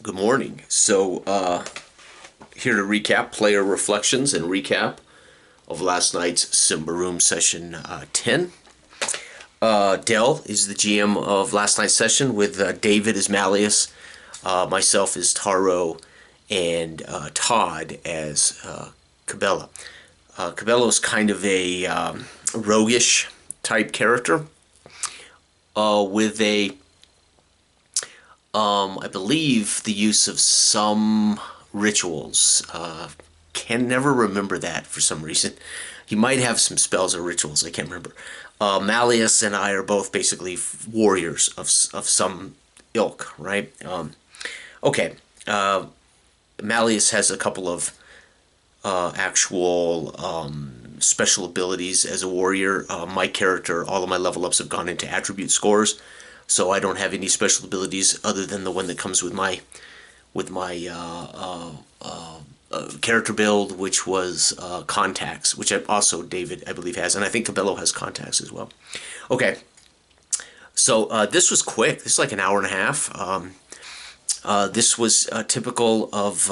Good morning. Here to recap player reflections and recap of last night's Symbaroum session 10. Dell is the GM of last night's session with David as Malleus, myself as Taro, and Todd as Cabela. Cabela is kind of a roguish type character with I believe the use of some rituals. Can never remember that for some reason. He might have some spells or rituals. I can't remember. Malleus and I are both basically warriors of some ilk, right? Okay. Malleus has a couple of actual special abilities as a warrior. My character, all of my level ups have gone into attribute scores, so I don't have any special abilities other than the one that comes with my character build, which was contacts, which also David, I believe, has, and I think Cabello has contacts as well. Okay, so this was quick. This is like an hour and a half. This was typical of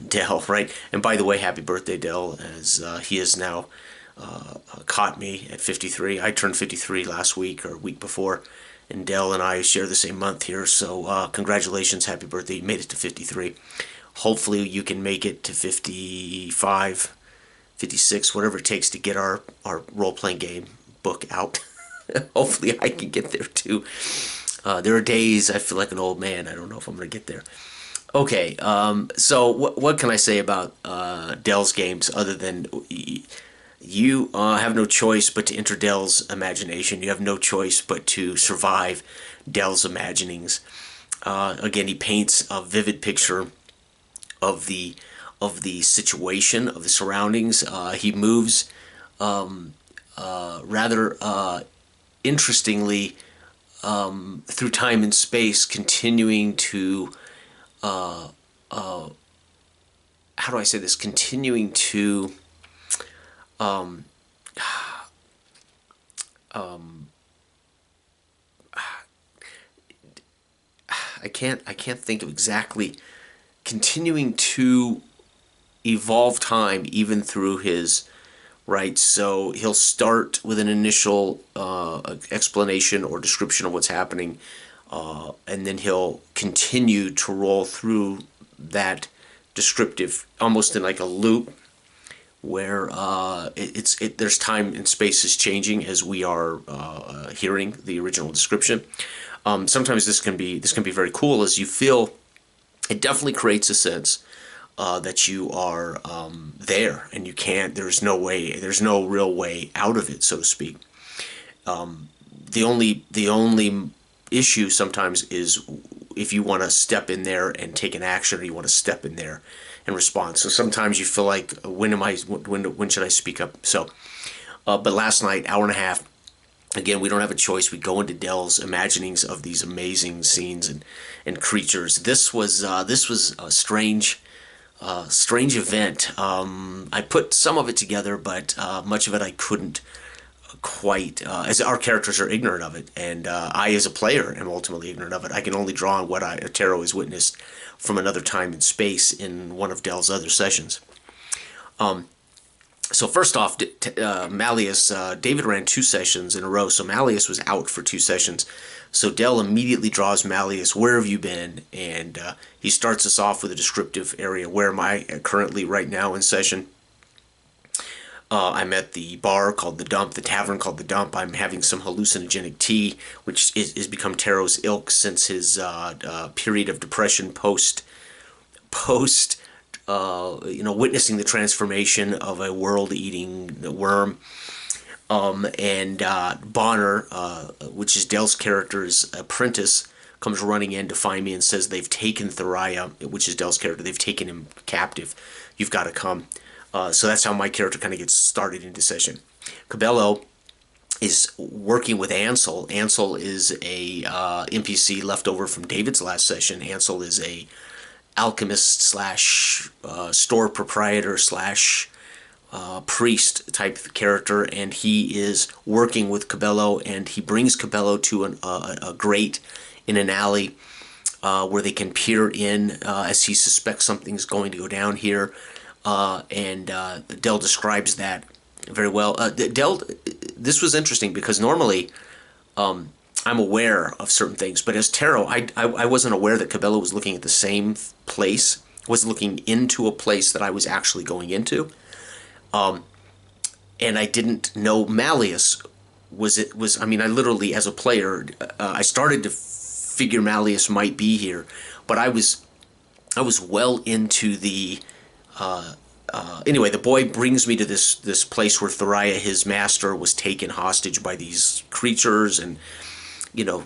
Dell, right? And by the way, happy birthday, Dell, as he has now caught me at 53. I turned 53 last week or week before, and Dell and I share the same month here, so congratulations, happy birthday. You made it to 53. Hopefully you can make it to 55, 56, whatever it takes to get our role-playing game book out. Hopefully I can get there too. There are days I feel like an old man. I don't know if I'm going to get there. Okay, so what can I say about Dell's games other than you have no choice but to enter Dell's imagination. You have no choice but to survive Dell's imaginings. Again, he paints a vivid picture of the situation, of the surroundings. He moves rather interestingly through time and space, continuing to how do I say this? Continuing to I can't think of exactly, continuing to evolve time even through his, right? So he'll start with an initial explanation or description of what's happening, and then he'll continue to roll through that descriptive, almost in like a loop, where there's time and space is changing as we are hearing the original description. Sometimes this can be very cool, as you feel it definitely creates a sense that you are there, and you can't. There's no real way out of it, so to speak. The only issue sometimes is if you want to step in there and take an action, or you want to step in there and respond. So sometimes you feel like, when should I speak up? So, but last night, hour and a half. Again, we don't have a choice. We go into Dell's imaginings of these amazing scenes and creatures. This was a strange event. I put some of it together, but much of it I couldn't quite, as our characters are ignorant of it, and I as a player am ultimately ignorant of it. I can only draw on what Taro has witnessed from another time and space in one of Dell's other sessions. So first off, Malleus, David ran 2 sessions in a row, so Malleus was out for 2 sessions. So Dell immediately draws Malleus, where have you been? And he starts us off with a descriptive area. Where am I currently right now in session? I'm at the bar called The Dump, the tavern called The Dump. I'm having some hallucinogenic tea, which is become Taro's ilk since his period of depression post witnessing the transformation of a world-eating worm. And Bonner, which is Dell's character's apprentice, comes running in to find me and says they've taken Thariah, which is Dell's character. They've taken him captive. You've got to come. So that's how my character kind of gets started into session. Cabello is working with Ansel. Ansel is a NPC left over from David's last session. Ansel is a alchemist slash store proprietor slash priest type character, and he is working with Cabello, and he brings Cabello to a grate in an alley where they can peer in as he suspects something's going to go down here. And Dell describes that very well. Dell, this was interesting because normally I'm aware of certain things, but as tarot, I wasn't aware that Cabello was looking at the same place, was looking into a place that I was actually going into. And I didn't know Malleus was. I mean, I literally, as a player, I started to figure Malleus might be here, but I was well into the. Anyway, the boy brings me to this place where Thariah, his master, was taken hostage by these creatures, and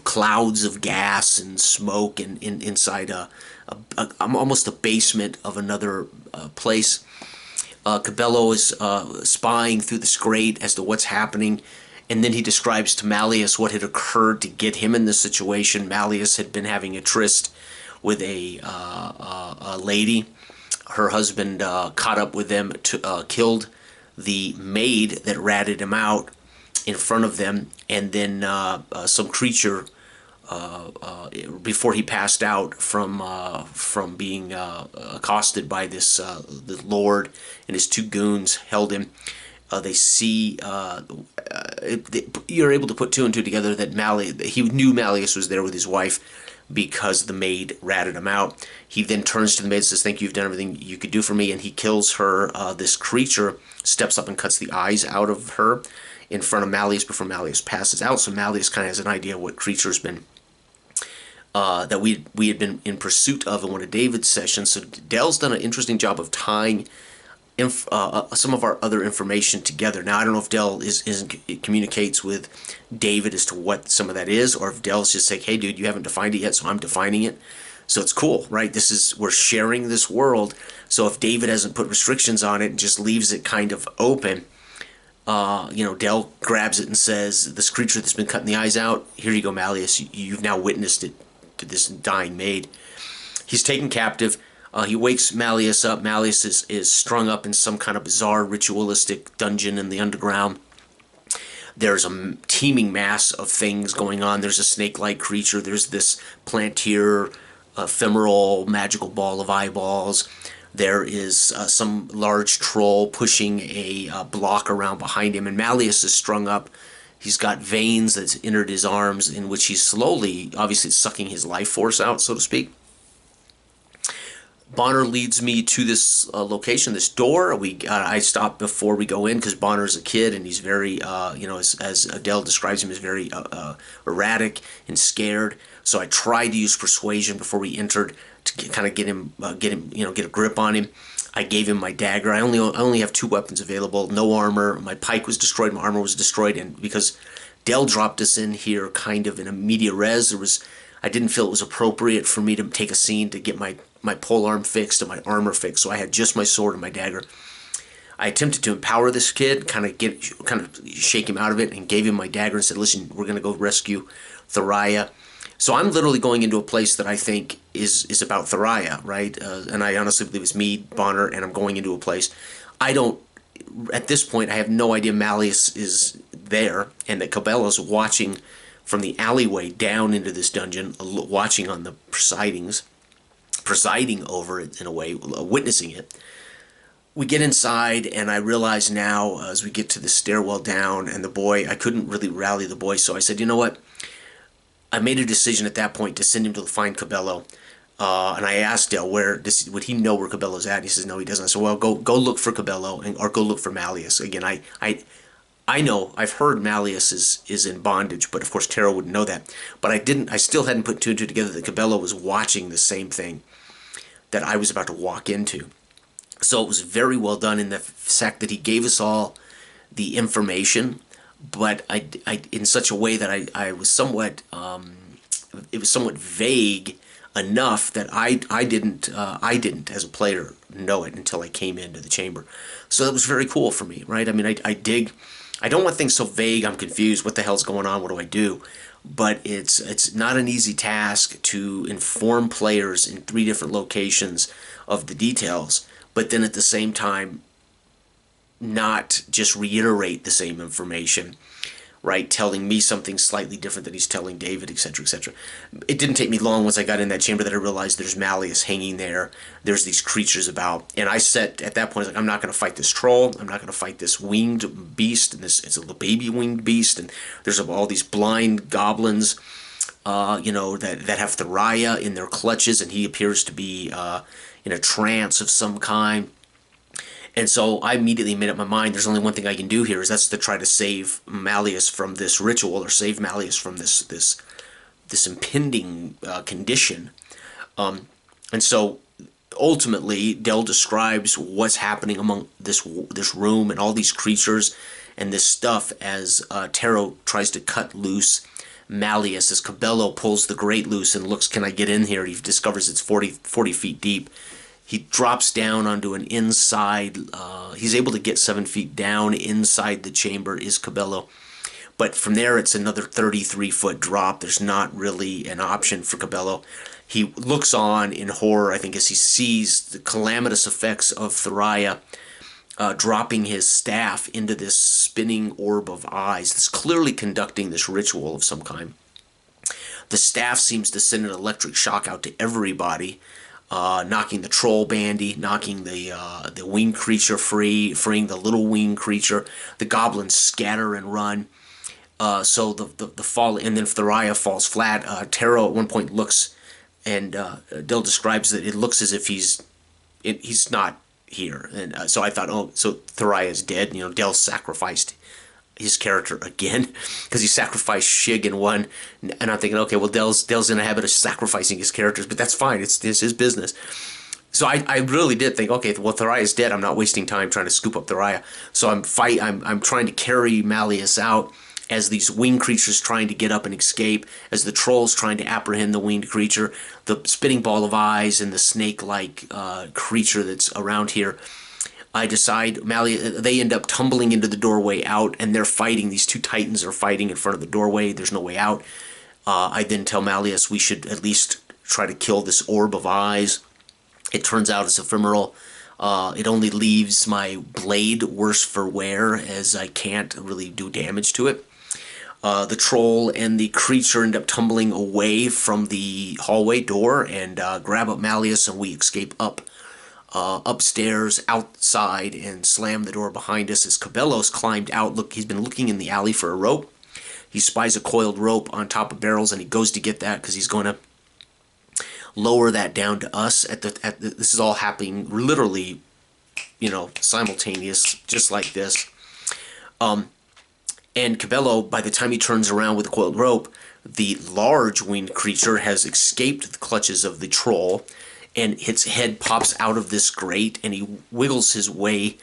clouds of gas and smoke, and inside almost a basement of another place. Cabello is spying through this grate as to what's happening, and then he describes to Malleus what had occurred to get him in this situation. Malleus had been having a tryst with a lady. Her husband caught up with them, killed the maid that ratted him out in front of them, and then some creature, before he passed out from being accosted by the Lord, and his two goons held him. They see you're able to put two and two together that he knew Malleus was there with his wife because the maid ratted him out. He then turns to the maid and says, "Thank you, you've done everything you could do for me," and he kills her. This creature steps up and cuts the eyes out of her in front of Malleus before Malleus passes out. So Malleus kind of has an idea of what creature's been that we had been in pursuit of in one of David's sessions. So Dell's done an interesting job of tying some of our other information together. Now, I don't know if Dell communicates with David as to what some of that is, or if Dell's just like, "Hey, dude, you haven't defined it yet, so I'm defining it." So it's cool, right? We're sharing this world. So if David hasn't put restrictions on it and just leaves it kind of open, Dell grabs it and says, "This creature that's been cutting the eyes out, here you go, Malleus. You've now witnessed it to this dying maid." He's taken captive. He wakes Malleus up. Malleus is strung up in some kind of bizarre ritualistic dungeon in the underground. There's a teeming mass of things going on. There's a snake-like creature. There's this plantier, ephemeral, magical ball of eyeballs. There is some large troll pushing a block around behind him, and Malleus is strung up. He's got veins that's entered his arms in which he's slowly, obviously, sucking his life force out, so to speak. Bonner leads me to this location, this door. I stop before we go in because Bonner's a kid and he's very, as Adele describes him, is very erratic and scared. So I tried to use persuasion before we entered to kind of get a grip on him. I gave him my dagger. I only have two weapons available. No armor. My pike was destroyed. My armor was destroyed, and because Dell dropped us in here kind of in a media res, I didn't feel it was appropriate for me to take a scene to get my pole arm fixed and my armor fixed, so I had just my sword and my dagger. I attempted to empower this kid, kind of shake him out of it, and gave him my dagger and said, "Listen, we're going to go rescue Thariah." So I'm literally going into a place that I think is about Thariah, right? And I honestly believe it's me, Bonner, and I'm going into a place. At this point, I have no idea Malleus is there, and that Cabello's watching from the alleyway down into this dungeon, watching on the presiding over it in a way, witnessing it. We get inside, and I realize now, as we get to the stairwell down, and the boy, I couldn't really rally the boy, so I said, "You know what?" I made a decision at that point to send him to find Cabello. And I asked Dale would he know where Cabello's at? And he says, "No, he doesn't." I said, "Well, go look for Cabello, or go look for Malleus." Again, I know, I've heard Malleus is in bondage, but of course Tara wouldn't know that. But I still hadn't put two and two together that Cabello was watching the same thing that I was about to walk into. So it was very well done in the fact that he gave us all the information, but I in such a way that I was somewhat, it was somewhat vague enough that I didn't as a player know it until I came into the chamber. So that was very cool for me, right? I mean, I don't want things so vague I'm confused. What the hell's going on? What do I do? But it's not an easy task to inform players in 3 different locations of the details, but then at the same time not just reiterate the same information. right, telling me something slightly different than he's telling David, etc., etc. It didn't take me long once I got in that chamber that I realized there's Malleus hanging there. There's these creatures about, and I said at that point, like, I'm not going to fight this troll. I'm not going to fight this winged beast, and this it's a little baby winged beast, and there's all these blind goblins, that have Theriah in their clutches, and he appears to be in a trance of some kind. And so I immediately made up my mind, there's only one thing I can do here, is that's to try to save Malleus from this ritual, or save Malleus from this impending condition. And so ultimately, Dell describes what's happening among this room and all these creatures and this stuff as Taro tries to cut loose Malleus, as Cabello pulls the grate loose and looks, can I get in here? He discovers it's 40 feet deep. He drops down onto an inside, he's able to get 7 feet down inside the chamber, is Cabello. But from there, it's another 33-foot drop. There's not really an option for Cabello. He looks on in horror, I think, as he sees the calamitous effects of Theriah dropping his staff into this spinning orb of eyes that's clearly conducting this ritual of some kind. The staff seems to send an electric shock out to everybody, knocking the troll bandy, knocking the winged creature free, freeing the little winged creature. The goblins scatter and run. So the fall, and then Theriah falls flat. Taro at one point looks, and Dill describes that it looks as if he's not here. And so I thought, oh, so Theriah is dead. Dell sacrificed his character again, because he sacrificed Shig in one, and I'm thinking, okay, well, Dell's in a habit of sacrificing his characters, but that's fine. It's his business. So I really did think, okay, well, Theriah is dead. I'm not wasting time trying to scoop up Theriah. So I'm trying to carry Malleus out as these winged creatures trying to get up and escape, as the trolls trying to apprehend the winged creature, the spinning ball of eyes, and the snake-like creature that's around here. I decide Malleus, they end up tumbling into the doorway out, and they're fighting. These two titans are fighting in front of the doorway. There's no way out. I then tell Malleus we should at least try to kill this orb of eyes. It turns out it's ephemeral. It only leaves my blade worse for wear, as I can't really do damage to it. The troll and the creature end up tumbling away from the hallway door and grab up Malleus, and we escape upstairs, outside, and slam the door behind us as Cabello's climbed out. Look, he's been looking in the alley for a rope. He spies a coiled rope on top of barrels, and he goes to get that because he's going to lower that down to us. This is all happening literally, simultaneous, just like this. And Cabello, by the time he turns around with the coiled rope, the large winged creature has escaped the clutches of the troll, and its head pops out of this grate, and he wiggles his way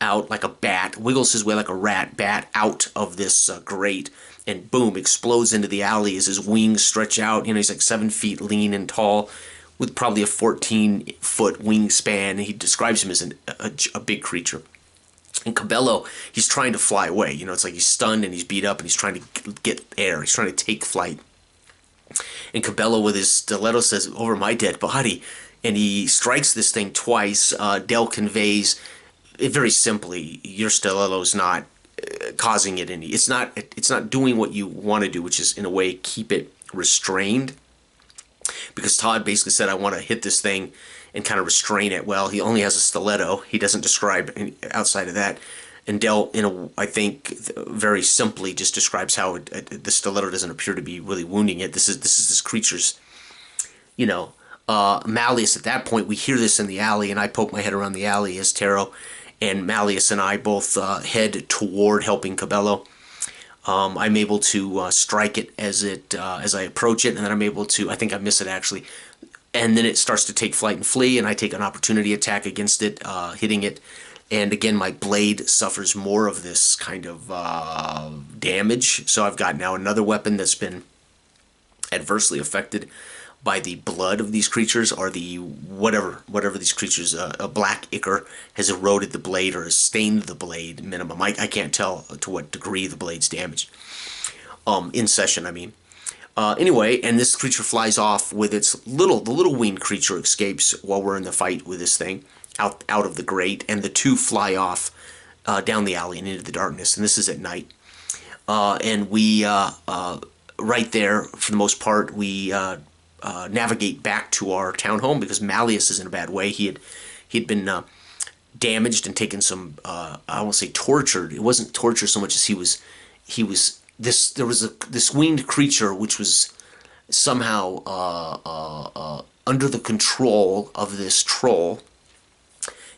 out like a bat, wiggles his way like a rat bat out of this grate, and boom, explodes into the alley as his wings stretch out. He's like 7 feet lean and tall, with probably a 14-foot wingspan. He describes him as a big creature. And Cabello, he's trying to fly away. It's like he's stunned and he's beat up and he's trying to get air. He's trying to take flight. And Cabello, with his stiletto, says, "Over my dead body." And he strikes this thing twice. Dell conveys it very simply: your stiletto's not causing it any. It's not doing what you want to do, which is in a way keep it restrained. Because Todd basically said, "I want to hit this thing and kind of restrain it." Well, he only has a stiletto. He doesn't describe any outside of that. And Dell, I think, very simply just describes how the stiletto doesn't appear to be really wounding it. This is this creature's, Malleus. At that point, we hear this in the alley, and I poke my head around the alley as Taro and Malleus and I both head toward helping Cabello. I'm able to strike it as I approach it, and then I'm able to, I think I miss it actually, and then it starts to take flight and flee, and I take an opportunity attack against it, hitting it, and again my blade suffers more of this kind of damage, so I've got now another weapon that's been adversely affected by the blood of these creatures, or the whatever these creatures, a black ichor has eroded the blade or has stained the blade minimum. I can't tell to what degree the blade's damaged. In session, I mean. Anyway, and this creature flies off with the little winged creature escapes while we're in the fight with this thing, out of the grate, and the two fly off down the alley and into the darkness, and this is at night. and we right there, for the most part, we navigate back to our townhome because Malleus is in a bad way. He'd been damaged and taken some I won't say tortured. It wasn't torture so much as he was this there was this winged creature which was somehow under the control of this troll.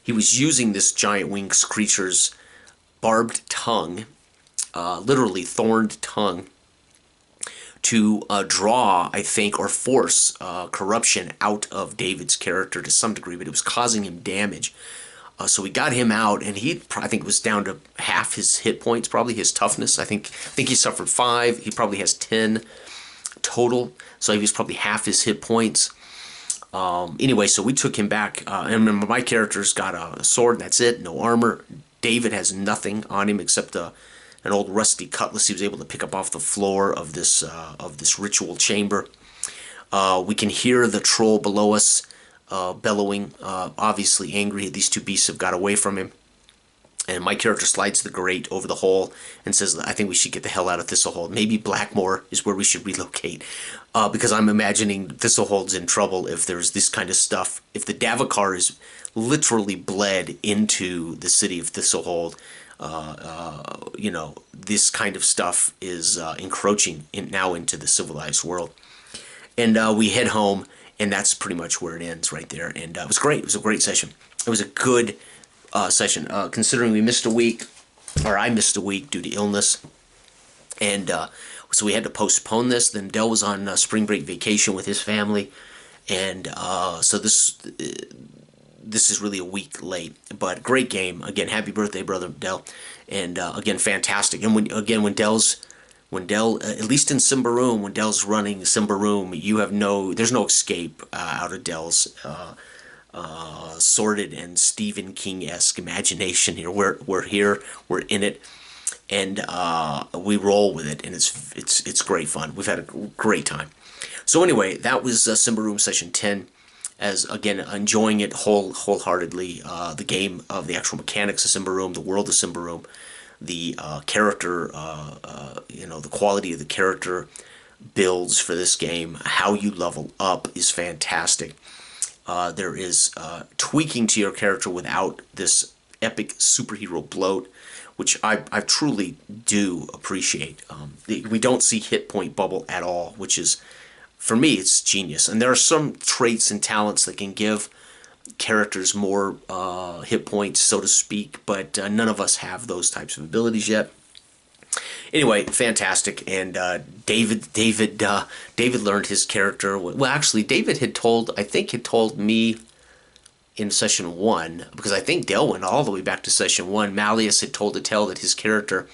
He was using this giant winged creature's barbed tongue, literally thorned tongue, to draw, I think, or force corruption out of David's character to some degree, but it was causing him damage. So we got him out, and I think, was down to half his hit points, probably his toughness. I think he suffered 5. He probably has 10 total, so he was probably half his hit points. Anyway, so we took him back, and remember, my character's got a sword, and that's it, no armor. David has nothing on him except an old rusty cutlass he was able to pick up off the floor of this ritual chamber. We can hear the troll below us bellowing, obviously angry. These two beasts have got away from him. And my character slides the grate over the hole and says, I think we should get the hell out of Thistlehold. Maybe Blackmore is where we should relocate. Because I'm imagining Thistlehold's in trouble if there's this kind of stuff. If the Davokar is literally bled into the city of Thistlehold, this kind of stuff is encroaching now into the civilized world. And we head home, and that's pretty much where it ends right there. And it was great. It was a great session. It was a good session, considering we missed a week, or I missed a week due to illness. And so we had to postpone this. Then Dell was on spring break vacation with his family. And so this is really a week late. But great game. Again, happy birthday, brother Dell. And again, fantastic. And when Dell, at least in Symbaroum, when Dell's running Symbaroum, there's no escape out of Dell's sordid and Stephen King-esque imagination here. We're here, we're in it, and we roll with it, and it's great fun. We've had a great time. So anyway, that was Symbaroum session 10. As again, enjoying it wholeheartedly. The game of the actual mechanics of Symbaroum, the world of Symbaroum, the character, the quality of the character builds for this game, how you level up is fantastic. There is tweaking to your character without this epic superhero bloat, which I truly do appreciate. We don't see hit point bubble at all, which is, for me, it's genius. And there are some traits and talents that can give characters more hit points, so to speak, but none of us have those types of abilities yet. Anyway, fantastic. And David learned his character. Well, actually, David had told me in session 1, because I think Dell went all the way back to session 1. Malleus had told the tale that his character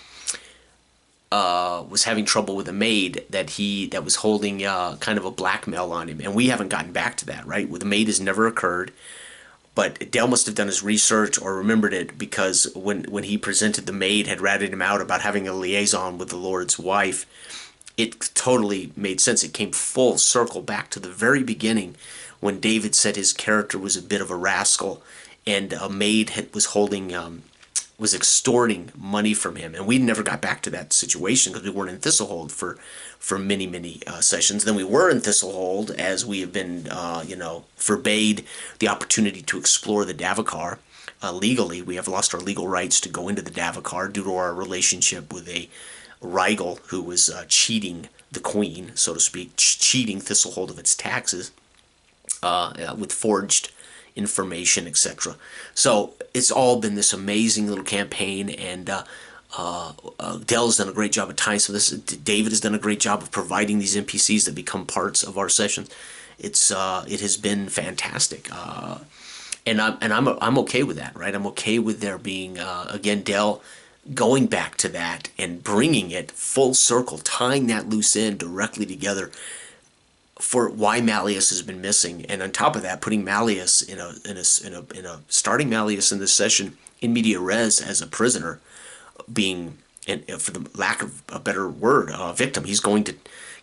was having trouble with a maid that was holding kind of a blackmail on him, and we haven't gotten back to that, right? Well, the maid has never occurred. But Dale must have done his research or remembered it, because when he presented, the maid had ratted him out about having a liaison with the Lord's wife. It totally made sense. It came full circle back to the very beginning when David said his character was a bit of a rascal, and a maid was extorting money from him. And we never got back to that situation because we weren't in Thistlehold for many, many sessions. Then we were in Thistlehold, as we have been, forbade the opportunity to explore the Davokar legally. We have lost our legal rights to go into the Davokar due to our relationship with a Rigel who was cheating the Queen, so to speak, cheating Thistlehold of its taxes with forged information, etc. So it's all been this amazing little campaign, and Dell's done a great job at tying some of this. David has done a great job of providing these NPCs that become parts of our sessions. It has been fantastic, and I'm okay with that, right? I'm okay with there being again Dell going back to that and bringing it full circle, tying that loose end directly together for why Malleus has been missing, and on top of that, putting Malleus starting Malleus in this session in media res as a prisoner, being, and for the lack of a better word, a victim. He's going to,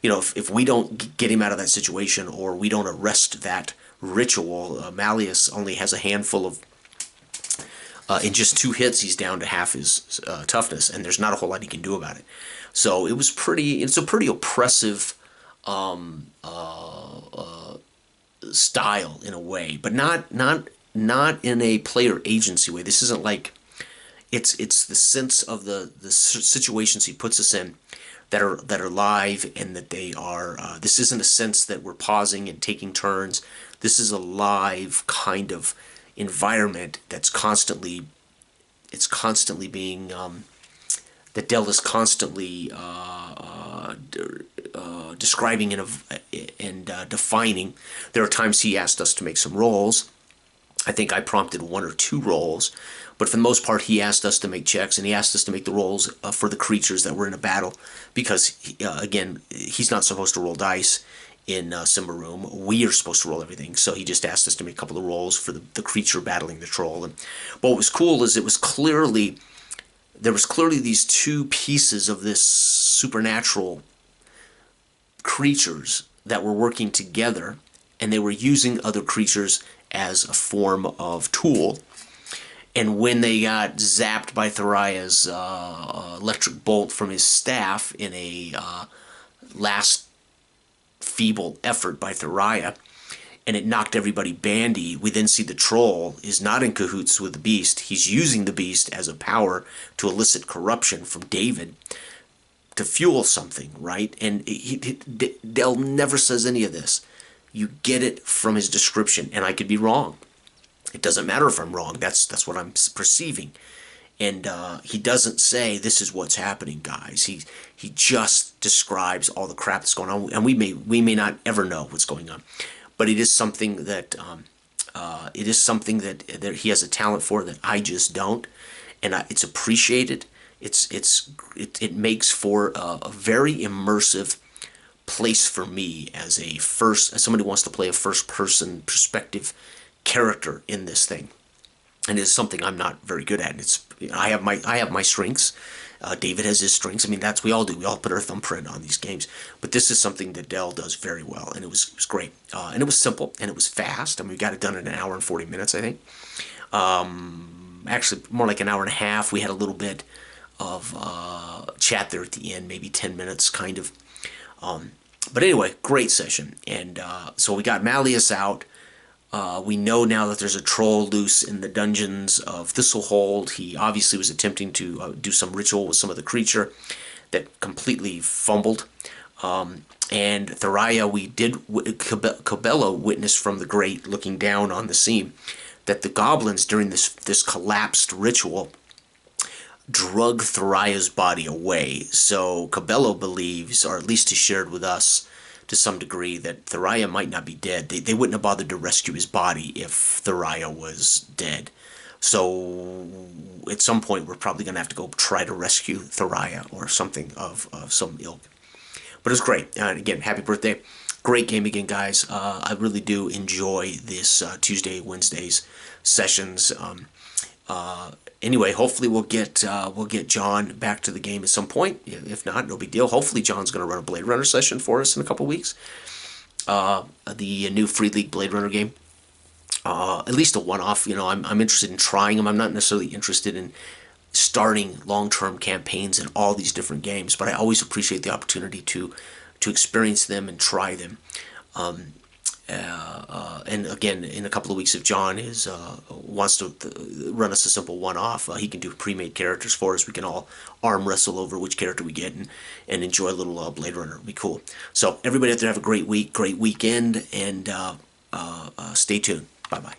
if we don't get him out of that situation, or we don't arrest that ritual, Malleus only has a handful In just 2 hits, he's down to half his toughness, and there's not a whole lot he can do about it. So it's a pretty oppressive style in a way, but not in a player agency way. This isn't like it's the sense of the situations he puts us in that are live, and that they are. This isn't a sense that we're pausing and taking turns. This is a live kind of environment that's constantly being that Dell is constantly describing and defining. There are times he asked us to make some rolls. I think I prompted 1 or 2 rolls, but for the most part, he asked us to make checks, and he asked us to make the rolls for the creatures that were in a battle, because again, he's not supposed to roll dice in Symbaroum. We are supposed to roll everything, so he just asked us to make a couple of rolls for the creature battling the troll. And what was cool is there was clearly these 2 pieces of this supernatural creatures that were working together, and they were using other creatures as a form of tool. And when they got zapped by Tharia's electric bolt from his staff in a last feeble effort by Tharia, and it knocked everybody bandy, we then see the troll is not in cahoots with the beast. He's using the beast as a power to elicit corruption from David to fuel something, right? And Dell never says any of this. You get it from his description, and I could be wrong. It doesn't matter if I'm wrong. That's what I'm perceiving. And he doesn't say, this is what's happening, guys. He just describes all the crap that's going on, and we may not ever know what's going on. But it is something that that he has a talent for that I just don't, and it's appreciated. It makes for a very immersive place for me as somebody who wants to play a first person perspective character in this thing, and it's something I'm not very good at. And I have my strengths. David has his strengths. I mean, we all do. We all put our thumbprint on these games. But this is something that Dell does very well, and it was great. And it was simple, and it was fast. I mean, we got it done in 1 hour and 40 minutes, I think. Actually, more like 1 hour and a half. We had a little bit of chat there at the end, maybe 10 minutes, kind of. But anyway, great session. And so we got Malleus out. We know now that there's a troll loose in the dungeons of Thistlehold. He obviously was attempting to do some ritual with some of the creature that completely fumbled. And Tharia, Cabello witnessed from the grate, looking down on the scene, that the goblins during this collapsed ritual drug Tharia's body away. So Cabello believes, or at least he shared with us to some degree, that Tharia might not be dead. They wouldn't have bothered to rescue his body if Tharia was dead. So at some point we're probably going to have to go try to rescue Tharia or something of some ilk. But it was great. Again, happy birthday. Great game again, guys. I really do enjoy this Tuesday, Wednesdays sessions. Anyway, hopefully we'll get John back to the game at some point. If not, no big deal. Hopefully John's going to run a Blade Runner session for us in a couple weeks. The new Free League Blade Runner game. At least a one-off. You know, I'm interested in trying them. I'm not necessarily interested in starting long-term campaigns in all these different games, but I always appreciate the opportunity to experience them and try them. And again, in a couple of weeks, if John wants to run us a simple one-off, he can do pre-made characters for us. We can all arm wrestle over which character we get and enjoy a little Blade Runner. It'll be cool. So everybody out there, have a great week, great weekend, and stay tuned. Bye-bye.